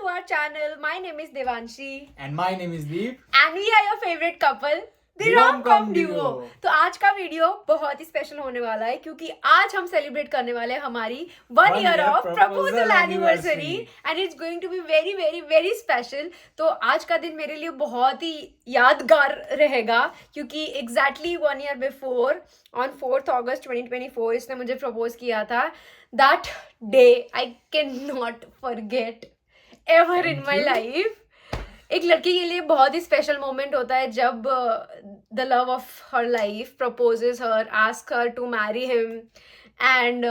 our channel. My name is Devanshi. And my name is Deep. And we are your favorite couple, The The Rom-Com Rom-Com Duo. Duo. तो आज का video बहुत ही special होने वाला है क्योंकि आज हम सेलिब्रेट करने वाले हैं हमारी 1 One year year of proposal proposal anniversary anniversary. And it's going to be very very very special. तो आज का दिन मेरे लिए बहुत ही यादगार रहेगा क्योंकि exactly 1 year before on 4th August 2024 इसने मुझे प्रपोज किया था. That day I can not forget ever in Thank my you. Life. एक लड़की के लिए बहुत ही स्पेशल मोमेंट होता है जब the love of her life proposes her, ask her to marry him and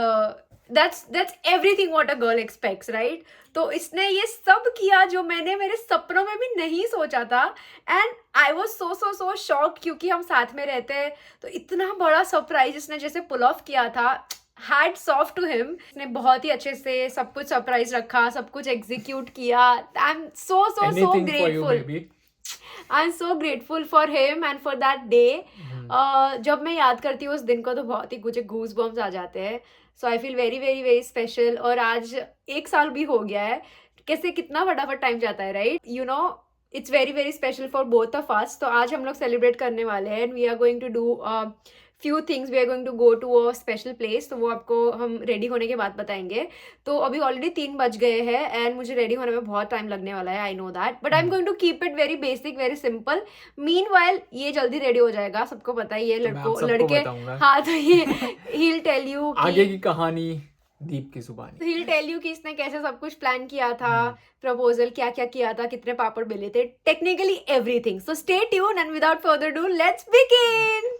that's everything what a girl expects, right. तो इसने ये सब किया जो मैंने मेरे सपनों में भी नहीं सोचा था and I was so shock क्योंकि हम साथ में रहते हैं. तो इतना बड़ा सरप्राइज इसने जैसे पुल ऑफ किया था. Hats off to him. इसने बहुत ही अच्छे से सब कुछ सरप्राइज रखा, सब कुछ एग्जीक्यूट किया. I am so Anything for you, grateful. baby. I am so grateful for him and for that day. जब मैं याद करती हूँ उस दिन को तो बहुत ही कुछ गूज बम्स आ जाते हैं. So I feel very very very special. और आज 1 साल भी हो गया है. कैसे कितना फटाफट टाइम जाता है, right. You know it's very very special for both of us. तो आज हम लोग सेलिब्रेट करने वाले हैं and we are going to do few things. We are going to go to a special place. तो वो आपको हम रेडी होने के बाद बताएंगे. तो अभी ऑलरेडी 3 बज गए हैं एंड मुझे रेडी होने में बहुत टाइम लगने वाला है. I know that but I am going to keep it very basic very simple. Meanwhile ये जल्दी रेडी हो जाएगा. सबको पता ही है तो मैं आप सबको लड़के. बताऊंगा. हाँ तो ये he'll tell you आगे की कहानी दीप की जुबानी. he'll tell you कि इसने कैसे सब कुछ प्लान किया था. प्रपोजल क्या क्या किया था, कितने पापड़ बेले थे, technically everything. So stay tune and without further do let's begin.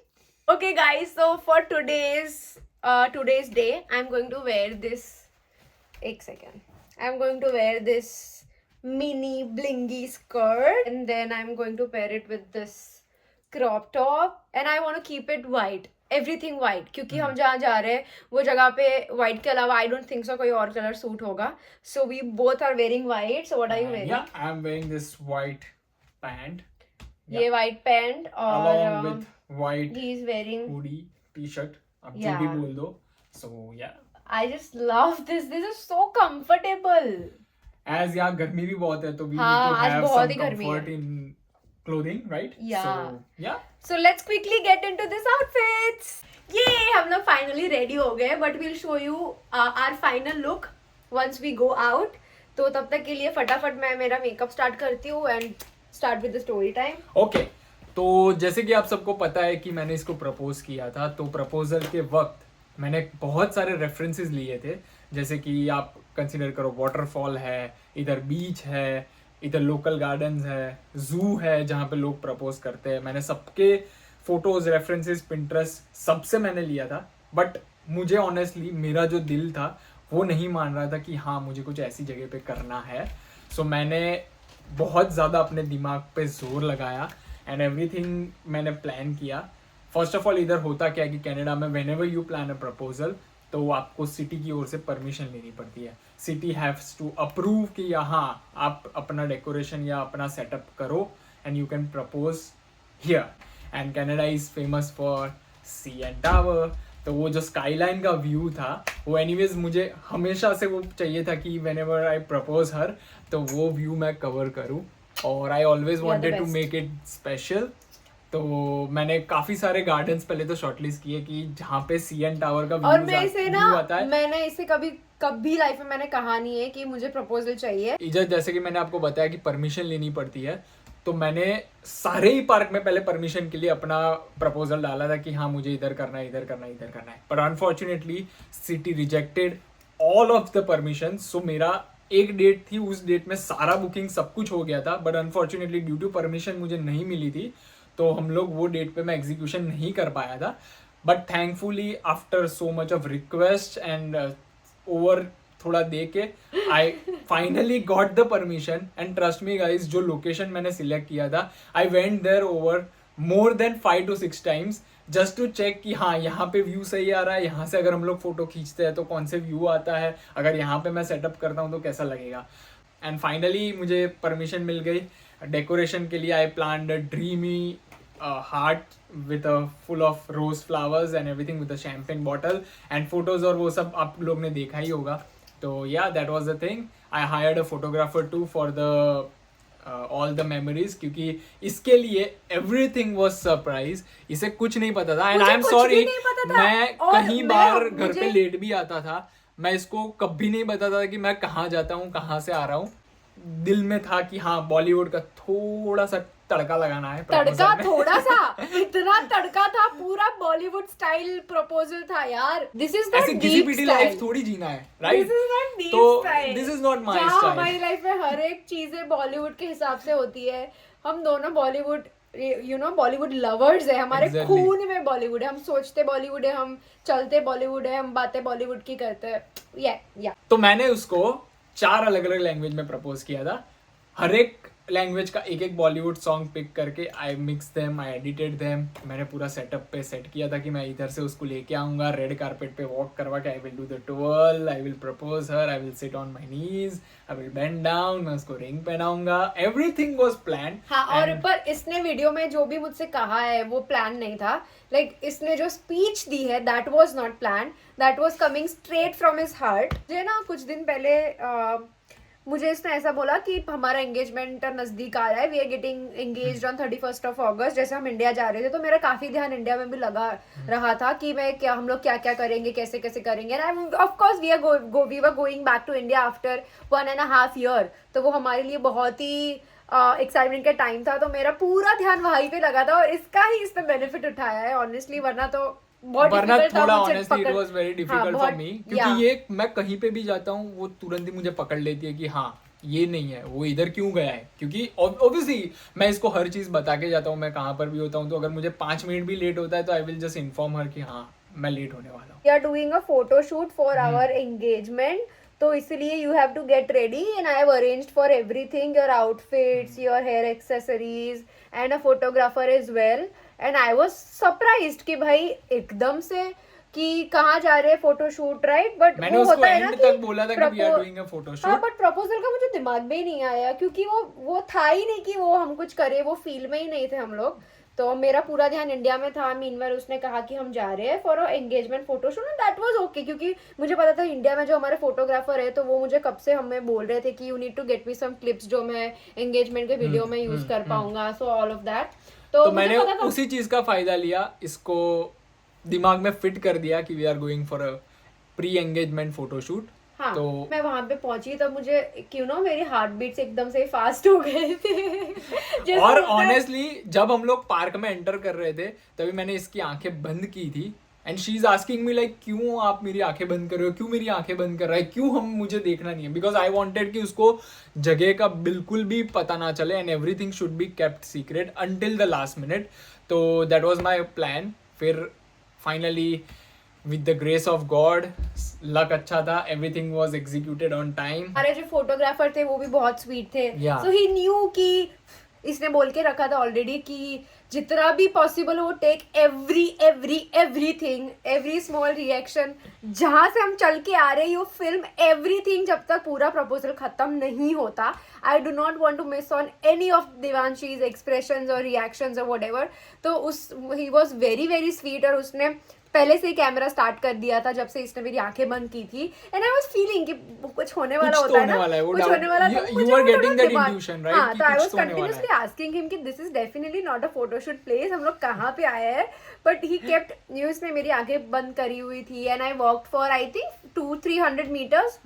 Okay guys, so for today's day I'm going to wear this. एक second. I'm going to wear this mini blingy skirt and then I'm going to pair it with this crop top and I want to keep it white. Everything white क्योंकि हम जहाँ जा रहे हैं वो जगह पे white के अलावा I don't think so कोई और कलर सूट होगा. So we both are wearing white. So what are you wearing? Yeah, I'm wearing this white pant. ये white pant और Along with white he is wearing. hoodie, t-shirt. आप जो Yeah. भी बोल दो. So yeah. I just love this. This is so comfortable. As यहाँ गर्मी भी बहुत है तो we हाँ, need to आज have बहुत some ही गर्मी comfort है. in clothing, right? Yeah. So yeah. So let's quickly get into this outfits. ये हम लोग finally ready हो गए but we'll show you our final look once we go out. तो तब तक के लिए फटाफट मैं मेरा मेकअप स्टार्ट करती हूँ and start with the story time. Okay तो जैसे कि आप सबको पता है कि मैंने इसको प्रपोज किया था. तो प्रपोजल के वक्त मैंने बहुत सारे रेफरेंसेस लिए थे. जैसे कि आप कंसिडर करो वाटरफॉल है, इधर बीच है, इधर लोकल गार्डन्स है, जू है जहाँ पे लोग प्रपोज करते हैं. मैंने सबके फोटोज रेफरेंसेस पिंटरेस्ट सबसे मैंने लिया था. बट मुझे ऑनेस्टली मेरा जो दिल था वो नहीं मान रहा था कि हाँ मुझे कुछ ऐसी जगह पे करना है. सो मैंने बहुत ज़्यादा अपने दिमाग पे जोर लगाया एंड एवरीथिंग मैंने प्लान किया. फर्स्ट ऑफ ऑल इधर होता क्या है कि कनाडा में when ever you plan a proposal तो आपको सिटी की ओर से परमिशन लेनी पड़ती है. सिटी हैव्स टू अप्रूव कि यहाँ आप अपना डेकोरेशन या अपना सेटअप करो and you can propose here. And Canada is famous for C N tower. तो वो जो स्काईलाइन का व्यू था वो एनीवेज मुझे हमेशा से वो चाहिए था कि whenever I propose her तो वो व्यू मैं कवर करूँ. और I always wanted to make it special. तो मैंने काफ़ी सारे गार्डन्स पहले तो शॉर्टलिस्ट किए कि जहाँ पे सी एन टावर का और मैं इसे व्यू ना आता है. मैंने इसे कभी लाइफ में मैंने कहा नहीं है कि मुझे प्रपोजल चाहिए. इधर जैसे कि मैंने आपको बताया कि परमिशन लेनी पड़ती है. तो मैंने सारे ही पार्क में पहले परमिशन के लिए अपना प्रपोजल डाला था कि हाँ मुझे इधर करना है, इधर करना है, इधर करना है. पर unfortunately city rejected all of the permission. So मेरा एक डेट थी, उस डेट में सारा बुकिंग सब कुछ हो गया था. But unfortunately due to permission मुझे नहीं मिली थी. तो हम लोग वो डेट पे मैं एग्जीक्यूशन नहीं कर पाया था. But thankfully after so much of request and over थोड़ा दे के I finally got the permission. And trust me guys जो लोकेशन मैंने सिलेक्ट किया था I went there over more than 5 to 6 times just to check कि हाँ यहाँ पे व्यू सही आ रहा है, यहाँ से अगर हम लोग फोटो खींचते हैं तो कौन से व्यू आता है, अगर यहाँ पे मैं सेटअप करता हूँ तो कैसा लगेगा. एंड फाइनली मुझे परमिशन मिल गई. डेकोरेशन के लिए I planned a dreamy heart with a full of rose flowers and everything with a champagne bottle and photos और वो सब आप लोग ने देखा ही होगा. तो या that was the thing. I hired a photographer to for the all the memories, क्योंकि इसके लिए एवरीथिंग वाज सरप्राइज. इसे कुछ नहीं पता था एंड आई एम सॉरी. मैं कहीं बार घर पे लेट भी आता था. मैं इसको कभी नहीं बताता था कि मैं कहाँ जाता हूँ, कहाँ से आ रहा हूँ. दिल में था कि हाँ बॉलीवुड का थोड़ा सा तड़का लगाना है. तड़का थोड़ा सा, इतना तड़का था, पूरा बॉलीवुड स्टाइल प्रपोजल था यार. दिस इज नॉट डीप घिसी-पिटी लाइफ थोड़ी जीना है, right? This is not deep तो style. This is not my जहाँ स्टाइल. हमारी लाइफ में हर एक चीजें बॉलीवुड के हिसाब से होती है. हम दोनों बॉलीवुड बॉलीवुड लवर्स है. हमारे Exactly. खून में बॉलीवुड है. हम सोचते बॉलीवुड है, हम चलते बॉलीवुड है, हम बातें बॉलीवुड की करते हैं. या तो मैंने उसको 4 अलग अलग लैंग्वेज में प्रपोज किया था. हर एक लैंग्वेज का एक एक बॉलीवुड सॉन्ग पिक करके I mix them, I edited them. मैंने पूरा सेटअप पे सेट किया था कि मैं इधर से उसको लेके आऊंगा, रेड कारपेट पे वॉक करवा के I will do the twirl, I will propose her, I will sit on my knees, I will bend down, मैं उसको रिंग पहनाऊंगा. Everything was planned. हाँ. और पर इसने वीडियो में जो भी मुझसे कहा है वो प्लान नहीं था. लाइक इसने जो स्पीच दी है that was not plan, that was coming straight from his heart. मुझे ना कुछ दिन पहले मुझे इसने ऐसा बोला कि हमारा एंगेजमेंट नजदीक आ रहा है, we are getting engaged on 31st of August. जैसे हम इंडिया जा रहे थे तो मेरा काफी ध्यान इंडिया में भी लगा रहा था कि हम लोग क्या क्या करेंगे, कैसे कैसे करेंगे. And of course we were going back to India after 1.5 year. तो वो हमारे लिए बहुत ही एक्साइटमेंट का टाइम था. तो मेरा पूरा ध्यान वहीं पे लगा था और इसका ही इसने बेनिफिट उठाया है ऑनेस्टली. वरना थोड़ा honestly it was very difficult for me, क्योंकि ये मैं कहीं पे भी जाता हूँ वो तुरंत ही मुझे पकड़ लेती है कि हाँ ये नहीं है, वो इधर क्यों गया है. क्योंकि ऑब्वियसली मैं इसको हर चीज बता के जाता हूँ, मैं कहाँ पर भी होता हूँ. तो अगर मुझे 5 मिनट भी लेट होता है तो I will just inform her कि हाँ मैं लेट होने वाला हूँ. We are doing a photo shoot for our engagement. तो इसलिए you have to get ready and I have arranged for everything, your outfits, your hair accessories and a photographer as well. And I was surprised कि भाई एकदम से कि कहाँ जा रहे हैं फोटोशूट, राइट? बट मैंने वो उसको होता है ना एंड कि तक बोला था कि we are doing a photoshoot. हाँ, बट प्रपोजल का मुझे दिमाग में ही नहीं आया क्योंकि वो था ही नहीं कि वो हम कुछ करें. वो फील में ही नहीं थे हम लोग. तो मेरा पूरा ध्यान इंडिया में था. मीनवाइल उसने कहा कि हम जा रहे हैं for a engagement photoshoot and that was okay. क्योंकि मुझे पता था इंडिया में जो हमारे फोटोग्राफर है तो वो मुझे कब से हमें बोल रहे थे कि you need to get me some clips जो मैं एंगेजमेंट के वीडियो में यूज कर पाऊंगा. So all of that. तो मैंने उसी चीज का फायदा लिया, इसको दिमाग में फिट कर दिया कि we are going for a pre engagement photoshoot. हाँ, तो मैं वहां पे पहुंची तब मुझे क्यों ना मेरी हार्ट बीट्स एकदम से फास्ट हो गए थे. और ऑनेस्टली जब हम लोग पार्क में एंटर कर रहे थे तभी मैंने इसकी आंखें बंद की थी. And she is asking me like क्यों आप मेरी आंखें बंद कर रहे हो, क्यों मेरी आंखें बंद कर रहा है, क्यों हम मुझे देखना नहीं है. बिकॉज आई वांटेड कि उसको जगह का बिल्कुल भी पता ना चले and everything should be kept secret until the last minute. तो दैट वाज माय प्लान. फिर finally with the grace of God, luck अच्छा था, everything was executed on time. हमारे जो फोटोग्राफर थे वो भी बहुत स्वीट थे. Yeah. So he knew कि इसने बोल के रखा था ऑलरेडी कि जितना भी पॉसिबल हो take everything, every small reaction. जहाँ से हम चल के आ रहे हैं यू फिल्म एवरीथिंग जब तक पूरा प्रपोजल खत्म नहीं होता. I do not want to miss on any of Devanshi's expressions और रिएक्शंस और वट एवर. तो he was very very sweet और उसने पहले से ही कैमरा स्टार्ट कर दिया था जब से इसने मेरी आंखें बंद की थी. एंड आई वाज फीलिंग कि कुछ होने वाला होता है ना, कुछ होने वाला. You are getting that intuition, right? हाँ, तो I was continuously asking him कि this is definitely not a photoshoot place, हम लोग कहाँ पे आए हैं. बट ही केप्ट न्यूज में मेरी आंखें बंद करी हुई थी. And I walked for I think 200-300 meters.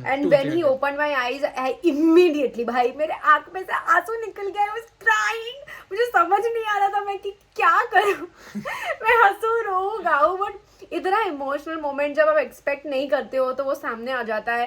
And when he open my eyes I immediately भाई मेरे आंख में से आंसू निकल गए. I was crying. मुझे समझ नहीं आ रहा था मैं कि क्या करूं. मैं हंसू रो गाऊं. बट इतना इमोशनल मोमेंट जब आप एक्सपेक्ट नहीं करते हो तो वो सामने आ जाता है.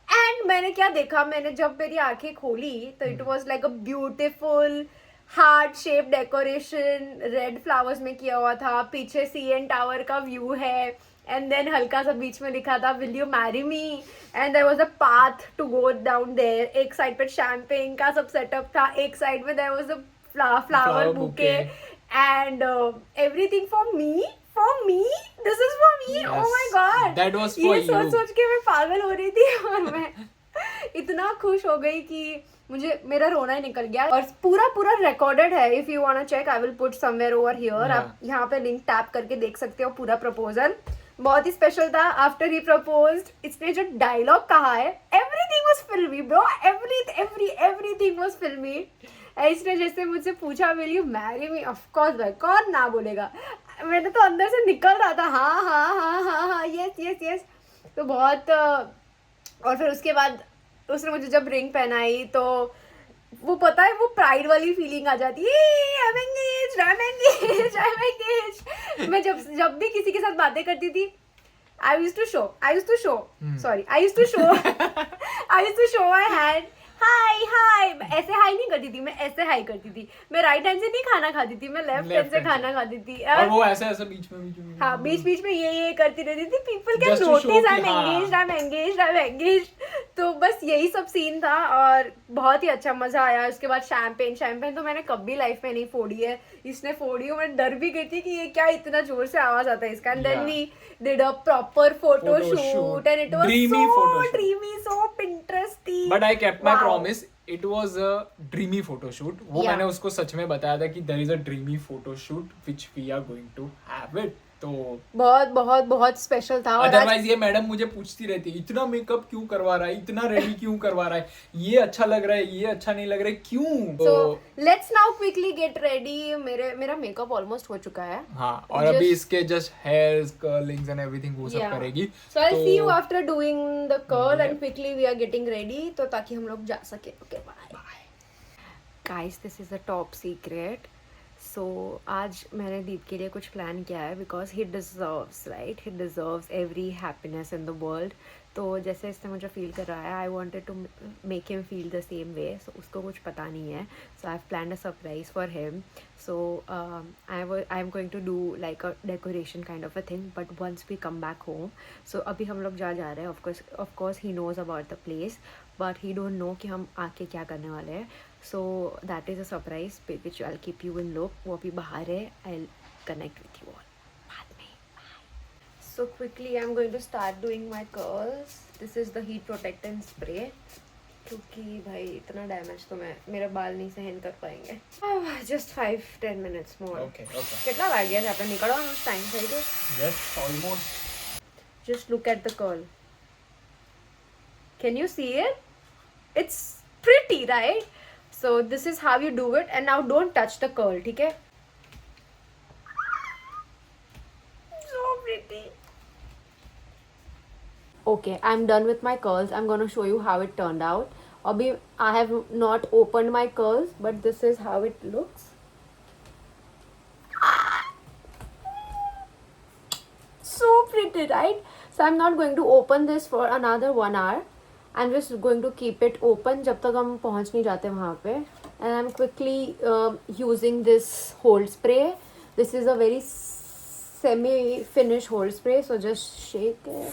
एंड मैंने क्या देखा, मैंने जब मेरी आंखें खोली तो it was like a beautiful heart shape decoration red flowers में किया हुआ था. पीछे CN टावर का व्यू है एंड देन हल्का सा बीच में लिखा था will you marry me. And there was a path to go down there. एक साइड पे शैंपेन का सब सेटअप था, एक साइड में there was a flower bouquet and everything for me. This is for me. Yes, oh my god, that was for ये you. सोच के मैं पागल हो रही थी और मैं इतना खुश हो गई कि मुझे मेरा रोना ही निकल गया. और पूरा रिकॉर्डेड है. If you want to check I will put somewhere over here. आप यहाँ पे लिंक टैप करके देख सकते हो पूरा प्रपोजल. बहुत ही स्पेशल था. आफ्टर ही प्रपोज्ड, इसने जो डायलॉग कहा है, एवरीथिंग वाज फिल्मी ब्रो, एवरीथिंग वाज फिल्मी. इसने जैसे मुझसे पूछा will you marry me, of course भाई, कौन ना बोलेगा. मैंने तो अंदर से निकल रहा था हाँ हाँ हाँ हाँ हाँ यस यस यस. तो बहुत और फिर उसके बाद उसने मुझे जब रिंग पहनाई तो वो पता है वो प्राइड वाली फीलिंग आ जाती है. मैं जब भी किसी के साथ बातें करती थी, I used to show my hand. हाय ऐसे हाई नहीं करती थी, मैं ऐसे हाई करती थी. मैं राइट हैंड से नहीं खाना खाती थी, मैं लेफ्ट हैंड से खाना खाती थी. और वो ऐसे बीच में हाँ बीच में ये करती रहती थी. People can notice I am engaged. तो बस यही सब सीन था और बहुत ही अच्छा मजा आया. उसके बाद शैम्पेन तो मैंने कभी लाइफ में नहीं फोड़ी है, इसने फोड़ी है. मैं डर भी गई थी कि ये क्या इतना जोर से आवाज आता है इसका. And then we did a proper photo shoot and it was so dreamy, so Pinteresty. But I kept my promise. It was a dreamy photo shoot. वो मैंने उसको सच में बताया था कि there is a dreamy photo shoot which we are going to have it. तो बहुत special था. अदरवाइज ये मैडम मुझे पूछती रहती, इतना मेकअप क्यों करवा रहा है, इतना रेडी क्यों करवा रहा है, ये अच्छा लग रहा है, ये अच्छा नहीं लग रहा है, क्यों. So let's now quickly get ready. मेरा मेकअप ऑलमोस्ट हो चुका है. हाँ और अभी इसके जस्ट हेयर्स, कर्लिंग्स एंड एवरीथिंग वो सब करेगी. So I'll see you after doing the curl and quickly we are getting ready. तो ताकि हम लोग जा सके. Okay, bye. Guys, this is a top secret. सो आज मैंने दीप के लिए कुछ प्लान किया है because he deserves right, he deserves every happiness in the world. तो जैसे इसने मुझे फील कर रहा है, I wanted to make him feel the same way. So उसको कुछ पता नहीं है. So I have planned a surprise for him. So I am going to do like a decoration kind of a thing but once we come back home. So अभी हम लोग जा रहे हैं. Of course he knows about the place but he don't know कि हम आके क्या करने वाले हैं. So that is a surprise which I'll keep you in loop. वो अभी बाहर है. I'll connect with you all बाद में. Bye. So quickly I'm going to start doing my curls. This is the heat protectant spray. क्योंकि भाई इतना damage तो मेरे बाल नहीं सहन कर पाएंगे. Just 5-10 minutes more. Okay. कितना लग गया था? आपने निकलवा उस टाइम सही से? Yes, almost. Just look at the curl. Can you see it? It's pretty, right? So this is how you do it. And now don't touch the curl, ठीक है? So pretty. Okay, I'm done with my curls. I'm gonna show you how it turned out. Abhi I have not opened my curls, but this is how it looks. So pretty, right? So I'm not going to open this for another 1 hour. I'm just going to keep it open जब तक हम पहुँच नहीं जाते वहाँ पे. And I'm quickly using this hold spray. This is a very semi-finished hold spray, so just shake it.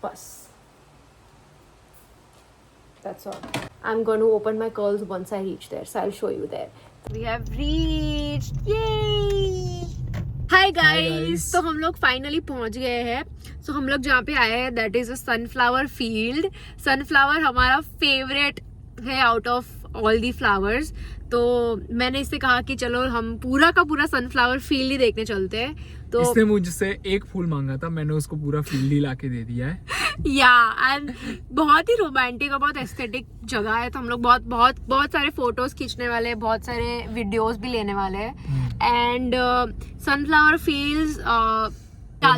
Bus. That's all. I'm going to open my curls once I reach there, so I'll show you there. We have reached. Yay! Hi guys. तो हम लोग finally पहुंच गए हैं. सो हम लोग जहाँ पे आए हैं that is a sunflower field. Sunflower हमारा फेवरेट है out of all the flowers. तो मैंने इससे कहा कि चलो हम पूरा का पूरा सनफ्लावर फील्ड ही देखने चलते हैं. तो इसने मुझसे एक फूल मांगा था, मैंने उसको पूरा फील्ड ही लाके दे दिया है. एंड बहुत ही रोमांटिक और बहुत एस्थेटिक जगह है. तो हम लोग बहुत सारे फोटोज खींचने वाले हैं, बहुत सारे वीडियोस भी लेने वाले हैं. And sunflower fields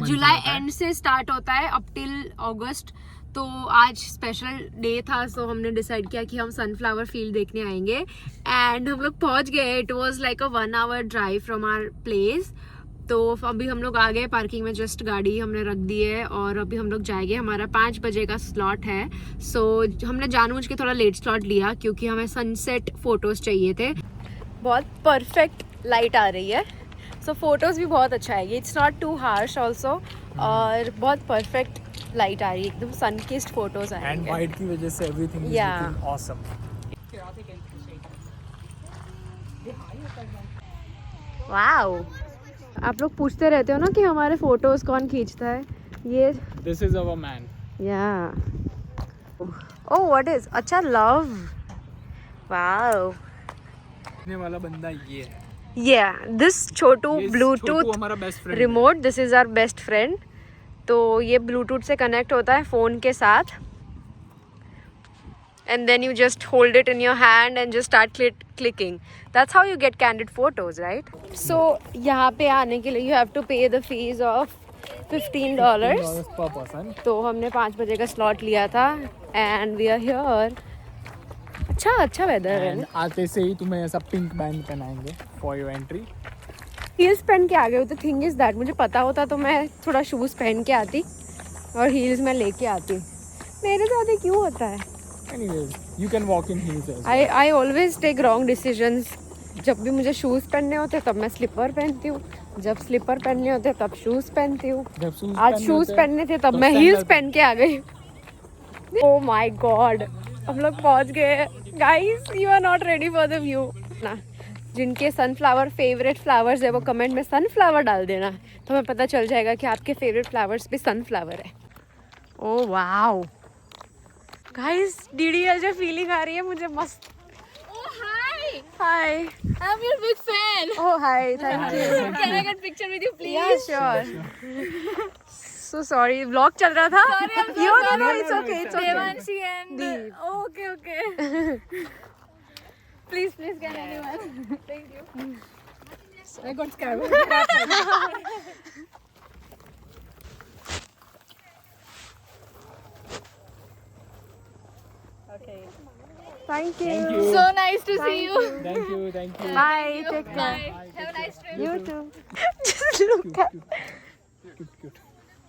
July and से स्टार्ट होता है अप टिल अगस्त. तो आज स्पेशल डे था, सो हमने डिसाइड किया कि हम सनफ्लावर फील्ड देखने आएंगे. एंड हम लोग पहुंच गए. It was like a 1 hour drive from our place. तो अभी हम लोग आ गए पार्किंग में, जस्ट गाड़ी हमने रख दी है और अभी हम लोग जाएंगे. हमारा 5 बजे का स्लॉट है. सो हमने जानबूझ के थोड़ा लेट स्लॉट लिया क्योंकि हमें सनसेट फोटोज चाहिए थे. बहुत परफेक्ट लाइट आ रही है, सो फोटोज भी बहुत अच्छा आएगी. It's not too harsh also और बहुत परफेक्ट लाइट आ रही है, एकदम सनकिस्ड फोटोज आएंगे. एंड वाइट की वजह से everything is looking awesome. Wow. आप लोग पूछते रहते हो ना कि हमारे फोटोज कौन खींचता है. ये दिस इज अवर मैन. या ओह व्हाट इज. अच्छा लव. वाओ. खींचने वाला बंदा ये है. दिस छोटू ये ब्लूटूथ हमारा best friend remote, this is our best friend. तो ये ब्लूटूथ से कनेक्ट होता है फ़ोन के साथ, and then you just hold it in your hand and just start clicking. That's how you get candid photos, right? So यहाँ पे आने के लिए you have to pay the fees of $15। Per person. तो हमने 5 बजे का स्लॉट लिया था एंड वी आर हियर। अच्छा वेदर है। आते से ही तुम्हें ऐसा पिंक बैंड पहनाएंगे फॉर योर एंट्री। हील्स पहन के आ गए हो। तो थिंग इज दैट मुझे पता होता तो मैं थोड़ा शूज़ पहन के आती और हील्स में लेके आती। मेरे साथ ही क्यों होता है? Anyways, you can walk in heels as well. I always take wrong decisions. जब भी मुझे शूज़ पहनने होते तब मैं स्लीपर पहनती हूँ, जब स्लीपर पहनने होते तब शूज़ पहनती हूँ। जब shoes आज पहनने शूज़ होते हैं, पहनने थे तब तो मैं sandal हील्स पहन के आ गई। ओह माय गॉड, हम लोग पहुंच गए। Guys you are not ready for the view ना। जिनके सनफ्लावर फेवरेट फ्लावर्स है वो कमेंट में सनफ्लावर डाल देना, तो हमें पता चल जाएगा कि आपके फेवरेट फ्लावर्स भी सनफ्लावर है। ओह वाओ गाइस, डीडीएल जो फीलिंग आ रही है मुझे मस्त। Oh, hi! Hi. I'm your big fan. Oh hi, thank you. Can I get picture with you, please? Yeah, sure. So sorry, vlog चल रहा था। Sorry, I'm so No, sorry. no, it's okay, it's okay. Devanshi and Deep. oh, okay. Please, can anyone? Thank you. I got scared. Okay. Thank you. Thank you. So nice to see you. Thank you, thank you. Bye, take care. Bye. Have a nice trip. You too. Just look at Cute.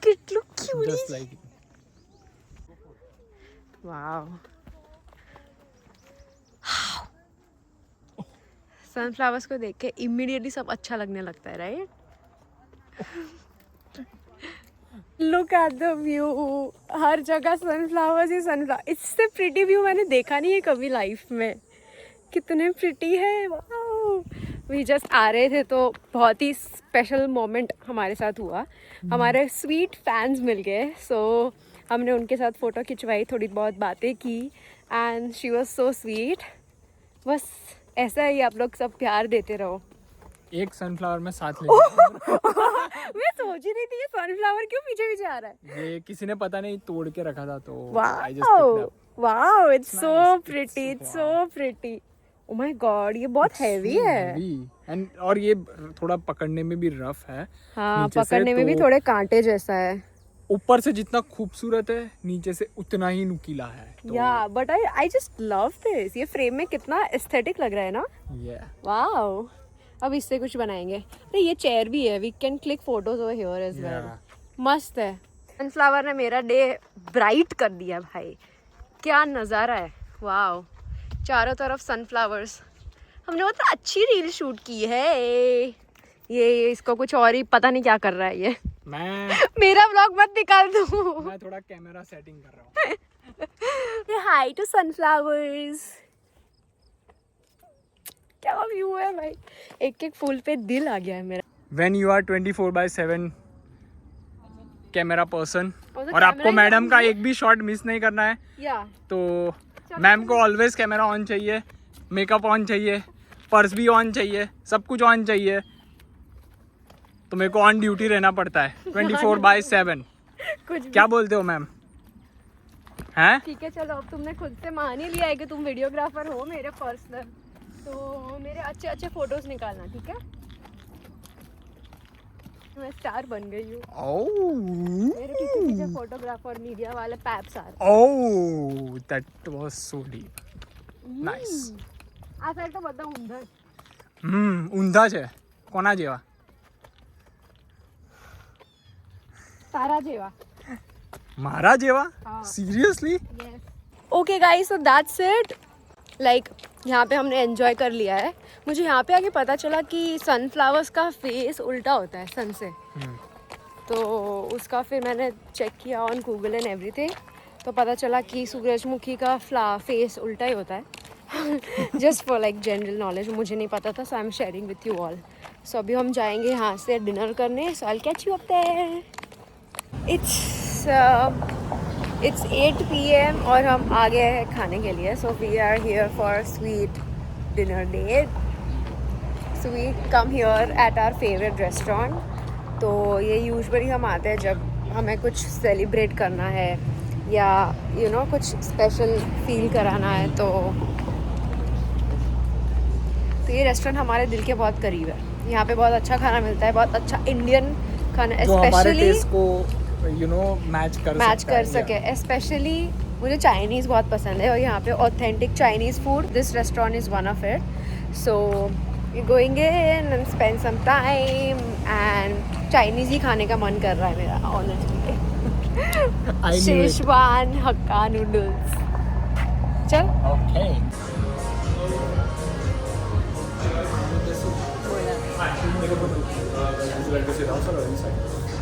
it, look cute. Just like it. Wow. Sunflowers को देख के immediately सब अच्छा लगने लगता है, right? Look at the view, हर जगह सनफ्लावर्स ही सनफ्लावर। इससे प्रिटी व्यू मैंने देखा नहीं है कभी लाइफ में। कितने प्रिटी है, वाओ। वी जस्ट आ रहे थे तो बहुत ही स्पेशल मोमेंट हमारे साथ हुआ। हमारे स्वीट फैंस मिल गए, सो हमने उनके साथ फ़ोटो खिंचवाई, थोड़ी बहुत बातें की and she was so sweet. बस ऐसा ही आप लोग सब प्यार देते रहो। एक सनफ्लावर में साथ ले मैं सोच ही रही थी ये सनफ्लावर क्यों पीछे पीछे आ रहा है। ये किसी ने पता नहीं तोड़ के रखा था तो I just wow picked up. Wow, it's so Nice. Pretty, It's it's so- so pretty. Oh my God, ये बहुत हैवी है। Heavy. और ये थोड़ा पकड़ने में भी रफ है। हाँ, नीचे से पकड़ने में भी तो थोड़े कांटे जैसा है। ऊपर से जितना खूबसूरत है नीचे से उतना ही नुकीला है। तो या but I just love this. ये फ्रेम में कितना एस्थेटिक लग रहा है ना। yeah. वाओ, अब इससे कुछ बनाएंगे। अरे ये चेयर भी है, we can click photos over here as well. Yeah. मस्त है। सनफ्लावर ने मेरा डे ब्राइट कर दिया भाई, क्या नज़ारा है। वाओ, चारों तरफ सनफ्लावर्स। हमने बहुत अच्छी रील शूट की है। ये इसको कुछ और ही पता नहीं क्या कर रहा है ये। मैं मेरा व्लॉग मत निकाल दो। थोड़ा कैमरा सेटिंग कर रहा हूँ। हाय टू सनफ्लावर्स। क्या व्यू है भाई, एक एक फूल पे दिल आ गया है मेरा। When you are 24/7 camera person और तो और आपको camera ही मैडम का on है। एक भी शॉट मिस नहीं करना है या तो मैम को ऑलवेज कैमरा ऑन चाहिए, मेकअप ऑन चाहिए, पर्स भी ऑन चाहिए, सब कुछ ऑन चाहिए। तो मेरे को ऑन ड्यूटी रहना पड़ता है 24/7। कुछ भी। क्या बोलते हो मैम? हैं? ठीक है चलो, अब तुमने खुद से मान ही लिया है कि तुम वीडियोग्राफर हो मेरे पर्सनल, तो मेरे अच्छे अच्छे फोटोज निकालना, ठीक है? मैं स्टार बन गई हूँ। मेरे पीछे पीछे फोटोग्राफर मीडिया वाले पैप्स आ रहे Oh, that was so deep. Nice. આ સાઈડ તો બધા ઊંધા જ. ઊંધા છે. કોના જેવા? તારા જેવા. મારા જેવા? हाँ. Seriously? Okay guys, so that's it. Like यहाँ पे हमने एंजॉय कर लिया है। मुझे यहाँ पे आके पता चला कि सनफ्लावर्स का फेस उल्टा होता है सन से, तो उसका फिर मैंने चेक किया ऑन गूगल एंड एवरीथिंग, तो पता चला कि सूरजमुखी का फेस उल्टा ही होता है। Just for like general knowledge, मुझे नहीं पता था, so I am sharing with you all. So अभी हम जाएंगे यहाँ से डिनर करने, so I will catch you up there. It's 8 PM और हम आ गए हैं खाने के लिए। So we are here for sweet dinner date. So we come here at our favorite restaurant. तो ये यूजुअली हम आते हैं जब हमें कुछ सेलिब्रेट करना है या कुछ स्पेशल फील कराना है, तो ये रेस्टोरेंट हमारे दिल के बहुत करीब है। यहाँ पे बहुत अच्छा खाना मिलता है, बहुत अच्छा इंडियन खाना, जो हमारे स्पेशली टेस्ट को मैच कर सके। स्पेशली मुझे चाइनीज़ बहुत पसंद है और यहाँ पे authentic Chinese food, this restaurant is one of it. So we going in and spend some time, and Chinese ही खाने का मन कर रहा है मेरा ऑनेस्टली। Schezwan Hakka noodles. चल ओके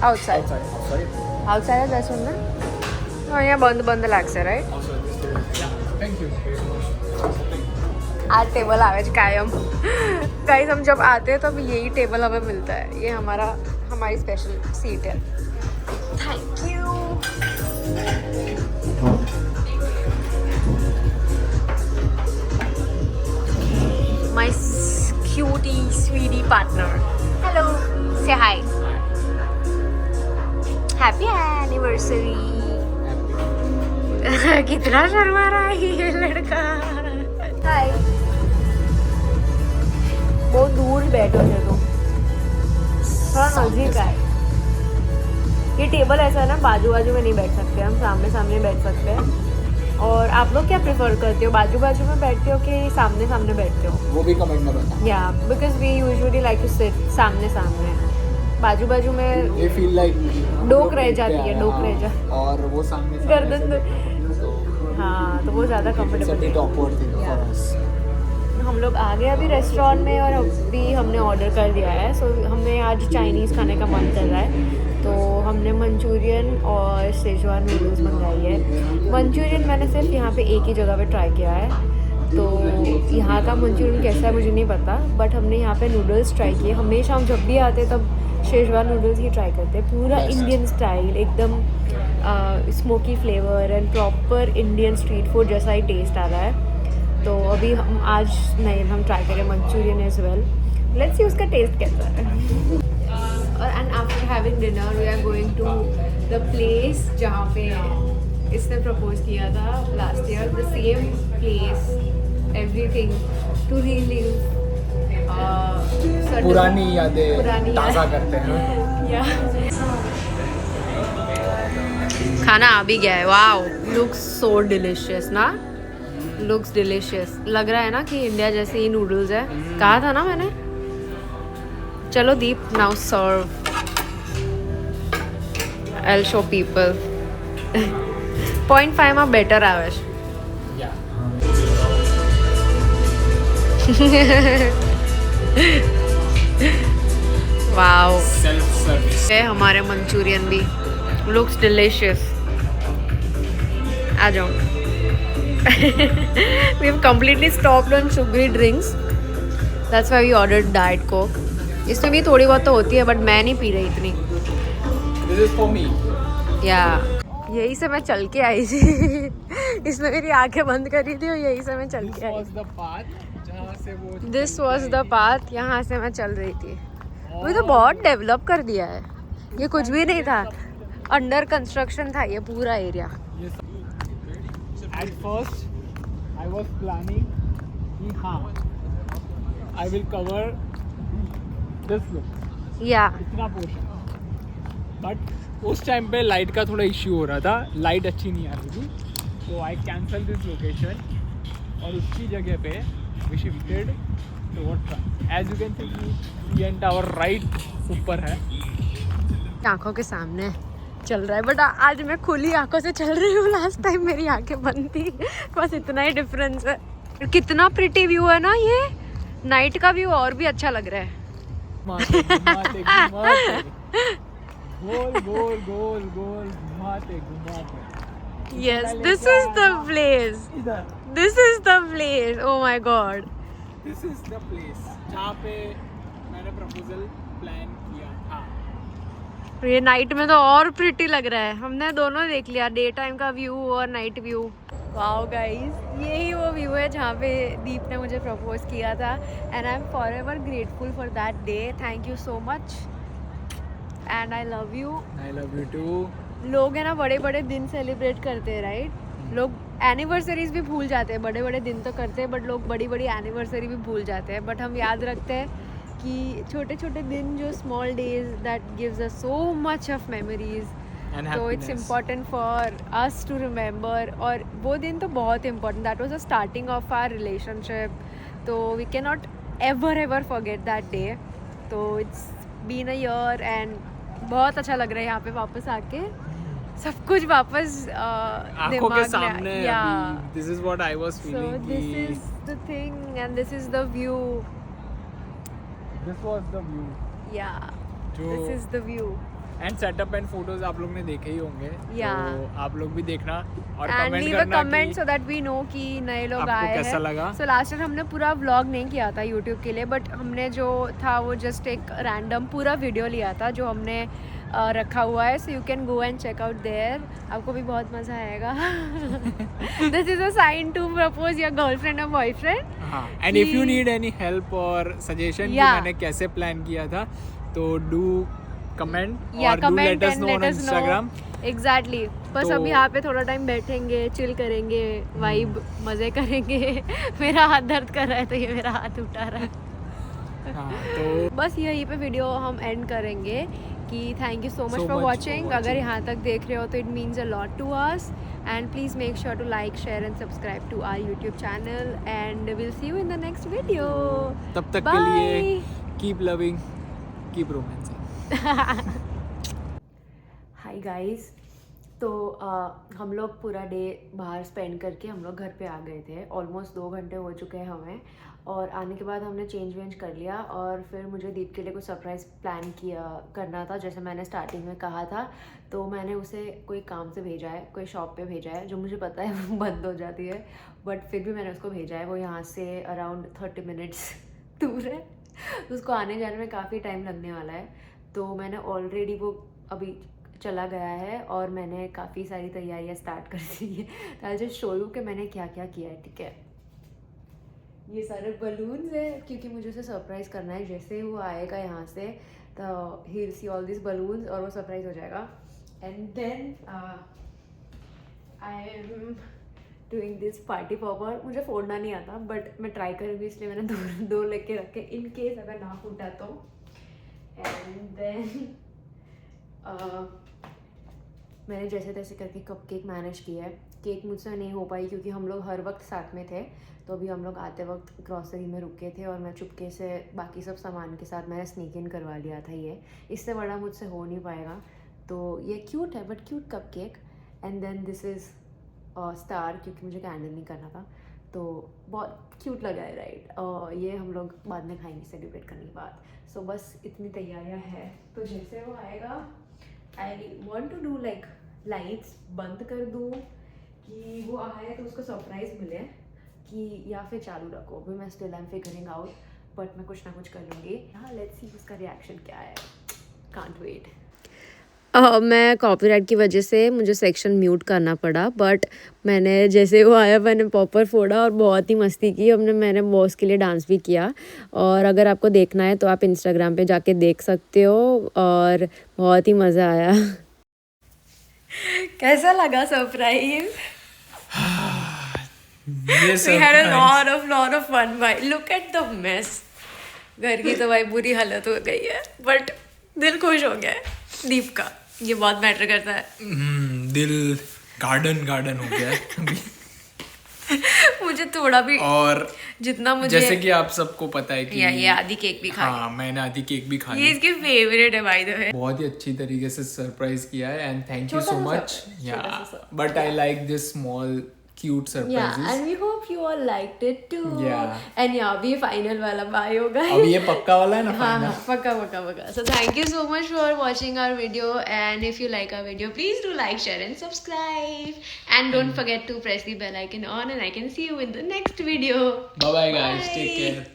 આઉટસાઇડ જ હશું ને? અહીંયા બંધ લાગશે, રાઈટ? आज टेबल आवे कायम गाइस, हम जब आते हैं तब यही टेबल हमें मिलता है। ये हमारी स्पेशल सीट है। Thank you. My cutie sweetie partner, hello, say hi, happy anniversary. कितना शर्मा रहा है ये लड़का। हाय, बहुत दूर बैठो थे तुम, थोड़ा नजदीक आए। ये टेबल ऐसा है ना, बाजू बाजू में नहीं बैठ सकते, हम सामने सामने बैठ सकते हैं। और आप लोग क्या प्रेफर करते हो, बाजू बाजू में बैठते हो कि सामने सामने बैठते हो? वो भी कमेंट में बताओ। या because we usually like to sit सामने सामने, बाजू बाजू में ये फील लाइक डोक रह जाती है, डोक रह जाती है और वो सामने गर्दन। हाँ, तो वो ज़्यादा कंफर्टेबल है। हम लोग आ गए अभी रेस्टोरेंट में और अभी हमने ऑर्डर कर दिया है। सो हमें आज चाइनीज़ खाने का मन कर रहा है, तो हमने मंचूरियन और शेजवान नूडल्स मंगाई है। मंचूरियन मैंने सिर्फ यहाँ पे एक ही जगह पे ट्राई किया है, तो यहाँ का मंचूरियन कैसा है मुझे नहीं पता, बट हमने यहाँ पे नूडल्स ट्राई किए। हमेशा हम जब भी आते तब शेजवान नूडल्स ही ट्राई करते हैं, पूरा इंडियन स्टाइल, एकदम smoky flavour and proper Indian street food जैसा ही टेस्ट आ रहा है। तो अभी हम ट्राई करें Manchurian as well, let's see उसका टेस्ट कैसा है। और and after having dinner we are going to the place जहाँ पे इसने प्रपोज किया था last year, the same place, everything to relive पुरानी यादें ताज़ा करते हैं। खाना आ भी गया है। वाओ, लुक्स सो डिलिशियस ना, लुक्स डिलिशियस। लग रहा है ना कि इंडिया जैसे ही नूडल्स है, कहा था ना मैंने। चलो Deep, now serve. I'll show people. 0.5 are better, Avish. Wow, self service है हमारे मंचूरियन भी, लुक्स डिलिशियस। आ जाओ। We have completely stopped on sugary drinks. That's why we ordered Diet Coke. इसमें भी थोड़ी बहुत तो होती है, बट मैं नहीं पी रही इतनी। This is for me. या यही से मैं चल के आई थी। इसने मेरी आंखें बंद करी थी और यही से मैं चल के आई। दिस वॉज द पाथ, यहाँ से मैं चल रही थी। अभी तो बहुत डेवलप कर दिया है, ये कुछ भी नहीं था, अंडर कंस्ट्रक्शन था ये पूरा area. At first, I was planning कि हाँ, I will cover this look, या इतना पोर्शन, बट उस टाइम पे लाइट का थोड़ा इश्यू हो रहा था, लाइट अच्छी नहीं आ रही थी, तो आई कैंसल दिस लोकेशन और उसकी जगह पे we shifted toward front. As you can see, CN Tower right ऊपर है, आंखों के सामने चल रहा है, बट आज मैं खुली आंखों से चल रही हूँ। लास्ट टाइम मेरी आंखें बंद थी, बस इतना ही डिफरेंस है। कितना प्रिटी व्यू है ना ये, नाइट का व्यू और भी अच्छा लग रहा है। घुमाते घुमाते गोल गोल गोल गोल घुमाते घुमाते। Yes, this is the place, this is the place. Oh my God, this is the place जहाँ पे मैंने प्रपोजल प्लान किया था। ये नाइट में तो और प्रिटी लग रहा है। हमने दोनों देख लिया, डे टाइम का व्यू और नाइट व्यू। वाओ गाइस, यही वो व्यू है जहाँ पे दीप ने मुझे प्रपोज किया था and I am forever grateful for that day. Thank you so much and I love you. I love you too. लोग है ना बड़े बड़े दिन सेलिब्रेट करते हैं राइट. लोग एनिवर्सरीज भी भूल जाते हैं. बड़े बड़े दिन तो करते हैं बट लोग बड़ी बड़ी एनिवर्सरी भी भूल जाते हैं. बट हम याद रखते हैं कि छोटे छोटे दिन जो small days that gives us so much of memories. तो it's important for us to remember. और वो दिन तो बहुत important. That was the starting of our relationship. तो we can not ever forget that day. तो it's been a year and बहुत अच्छा लग रहा है यहाँ पे वापस आके. सब कुछ वापस आंखों के सामने. This is what I was feeling. So this is the thing and this is the view. This was the view. Yeah. जो This is the view. And setup and photos आप लोग ने देखे ही होंगे. Yeah. तो आप लोग भी देखना और And कमेंट leave a करना comment कि so that we know कि नए लोग आपको आए हैं. कैसा लगा. So last time हमने पूरा vlog नहीं किया था YouTube के लिए बट हमने जो था वो just एक random पूरा वीडियो लिया था जो हमने रखा हुआ है. So you can go and check out there. आपको भी बहुत मज़ा आएगा. This is a sign to propose your girlfriend or boyfriend. हाँ. And if you need any help और सजेशन कि मैंने कैसे प्लान किया था तो डू कमेंट और do let us know on Instagram. Exactly. बस तो- अभी यहाँ पे थोड़ा टाइम बैठेंगे, चिल करेंगे, वाइब मज़े करेंगे. मेरा हाथ दर्द कर रहा है तो ये मेरा हाथ उठा रहा है. हाँ. तो बस यहीं पे वीडियो हम एंड करेंगे कि thank you so much for watching. अगर यहाँ तक देख रहे हो तो it means a lot to us and please make sure to like share and subscribe to our YouTube channel and will see you in the next video. तब तक के लिए keep loving, keep romancing. Hi guys. तो हम लोग पूरा day बाहर spend करके हम लोग घर पे आ गए थे. ऑलमोस्ट 2 घंटे हो चुके हैं हमें. और आने के बाद हमने चेंज वेंज कर लिया और फिर मुझे दीप के लिए कुछ सरप्राइज़ प्लान करना था जैसे मैंने स्टार्टिंग में कहा था. तो मैंने उसे कोई काम से भेजा है, कोई शॉप पे भेजा है जो मुझे पता है वो बंद हो जाती है बट फिर भी मैंने उसको भेजा है. वो यहाँ से अराउंड 30 मिनट्स दूर है. उसको आने जाने में काफ़ी टाइम लगने वाला है. तो मैंने ऑलरेडी वो अभी चला गया है और मैंने काफ़ी सारी तैयारियां स्टार्ट कर दी है. तो आई जस्ट शो यू कि मैंने क्या क्या किया है. ठीक है, ये सारे बलून्स है क्योंकि मुझे उसे सरप्राइज़ करना है. जैसे ही वो आएगा यहाँ से तो he will see all this balloons और वो सरप्राइज़ हो जाएगा. And then I am doing this party popper. मुझे फोड़ना नहीं आता बट मैं ट्राई करूँगी इसलिए मैंने दो लेके रखे इन केस अगर ना फूटा तो. एंड देन मैंने जैसे तैसे करके कपकेक मैनेज किया है. केक मुझसे नहीं हो पाई क्योंकि हम लोग हर वक्त साथ में थे. तो अभी हम लोग आते वक्त ग्रॉसरी में रुके थे और मैं चुपके से बाकी सब सामान के साथ मैंने स्नीक इन करवा लिया था. ये इससे बड़ा मुझसे हो नहीं पाएगा. तो ये क्यूट है but cute cupcake. And then this is star क्योंकि मुझे कैंडल नहीं करना था. तो बहुत क्यूट लगा है राइट. ये हम लोग बाद में खाएंगे सेलिब्रेट करने के बाद. सो बस इतनी तैयारियां हैं. तो जैसे वो आएगा I want to do like lights बंद कर दूँ कि वो आए तो उसको सरप्राइज़ मिले कि या फिर चालू रखो. अभी मैं still I am figuring out but मैं कुछ ना कुछ कर लूँगी. हाँ लेट्स सी उसका रिएक्शन क्या है. Can't wait. मैं कॉपीराइट की वजह से मुझे सेक्शन म्यूट करना पड़ा बट मैंने जैसे वो आया मैंने पॉपर फोड़ा और बहुत ही मस्ती की. मैंने बॉस के लिए डांस भी किया और अगर आपको देखना है तो आप इंस्टाग्राम पे जाके देख सकते हो और बहुत ही मज़ा आया. कैसा लगा surprise? We had a lot of fun. भाई look at the mess. घर की तो भाई बुरी हालत हो गई है बट दिल खुश हो गया है. दीप का ये बहुत मैटर करता है. दिल गार्डन हो गया है. मुझे थोड़ा भी और जितना मुझे जैसे कि आप सबको पता है कि ये आधी केक भी खा हाँ मैंने आधी केक भी खा ये ली. इसकी फेवरेट है बाय द वे. बहुत ही अच्छी तरीके से सरप्राइज किया है एंड थैंक यू छोटा सो सा मच. surprise, या छोटा सा but I like this small cute surprises. Yeah, and we hope you all liked it too. Yeah. And yeah, अभी final वाला bye होगा. अभी ये पक्का वाला है ना हाँ final? हाँ पक्का. So thank you so much for watching our video and if you like our video please do like, share and subscribe and don't forget to press the bell icon on and I can see you in the next video. Bye bye guys. Take care.